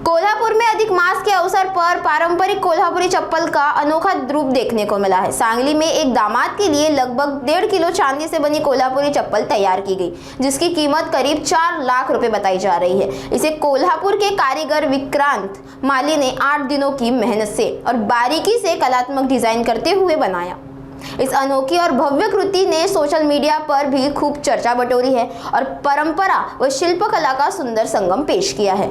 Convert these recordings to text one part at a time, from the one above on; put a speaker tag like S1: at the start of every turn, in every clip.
S1: कोल्हापुर में अधिक मास के अवसर पर पारंपरिक कोल्हापुरी चप्पल का अनोखा रूप देखने को मिला है। सांगली में एक दामाद के लिए लगभग 1.5 किलो चांदी से बनी कोल्हापुरी चप्पल तैयार की गई, जिसकी कीमत करीब 4 लाख रुपए बताई जा रही है। इसे कोल्हापुर के कारीगर विक्रांत माली ने 8 दिनों की मेहनत से और बारीकी से कलात्मक डिजाइन करते हुए बनाया। इस अनोखी और भव्य कृति ने सोशल मीडिया पर भी खूब चर्चा बटोरी है और परंपरा व शिल्पकला का सुंदर संगम पेश किया है।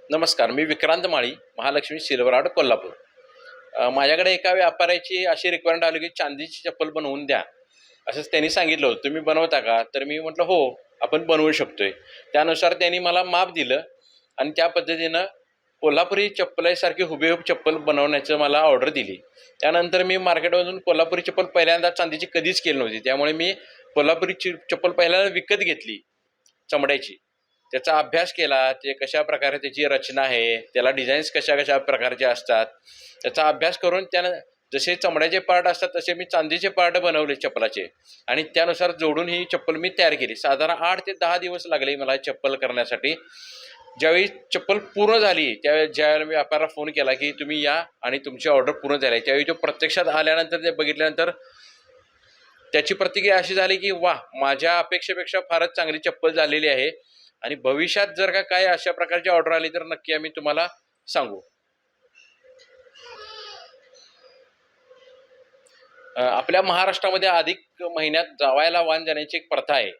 S2: नमस्कार, मी विक्रांत माळी, महालक्ष्मी सिल्वर आर्ट कोल्हापूर। माझ्याकडे एका व्यापाऱ्याची अशी रिक्वायरमेंट आली की चांदीची चप्पल बनवून द्या, असंच त्यांनी सांगितलं होतं। तुम्ही बनवता का? तर मी म्हटलं हो, आपण बनवू शकतोय। त्यानुसार त्यांनी मला माप दिलं आणि त्या पद्धतीनं कोल्हापुरी चप्पलासारखी हुबेहूब चप्पल बनवण्याचं मला ऑर्डर दिली। त्यानंतर मी मार्केटमधून कोल्हापुरी चप्पल पहिल्यांदा चांदीची कधीच केली नव्हती, त्यामुळे मी कोल्हापुरी चप्पल पहिल्यांदा विकत घेतली चमड्याची। त्याचा अभ्यास केला, ते कशा प्रकारे त्याची रचना आहे, त्याला डिझाईन्स कशा प्रकारचे असतात, त्याचा अभ्यास करून त्यानं जसे चमड्याचे पार्ट असतात तसे मी चांदीचे पार्ट बनवले चप्पलाचे आणि त्यानुसार जोडून ही चप्पल मी तयार केली। साधारण 8 ते 10 दिवस लागले मला चप्पल करण्यासाठी। ज्यावेळी चप्पल पूर्ण झाली त्यावेळी ज्यावेळेला मी व्यापाऱ्याला फोन केला की तुम्ही या आणि तुमची ऑर्डर पूर्ण झाली, त्यावेळी तो प्रत्यक्षात आल्यानंतर ते बघितल्यानंतर त्याची प्रतिक्रिया अशी झाली की वाह, माझ्या अपेक्षेपेक्षा फारच चांगली चप्पल झालेली आहे आणि भविष्यात जर का काय अशा प्रकारची ऑर्डर आली तर नक्की आम्ही तुम्हाला सांगू। आपल्या महाराष्ट्रामध्ये अधिक महिन्यात जावयाला वाण जाण्याची एक प्रथा आहे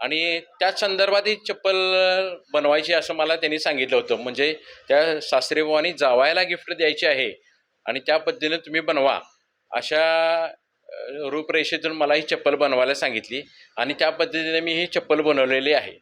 S2: आणि त्याच संदर्भात ही चप्पल बनवायची असं मला त्यांनी सांगितलं होतं। म्हणजे त्या सासरेबुवांनी जावयाला गिफ्ट द्यायची आहे आणि त्या पद्धतीने तुम्ही बनवा, अशा रूपरेषेतून मला ही चप्पल बनवायला सांगितली आणि त्या पद्धतीने मी ही चप्पल बनवलेली आहे।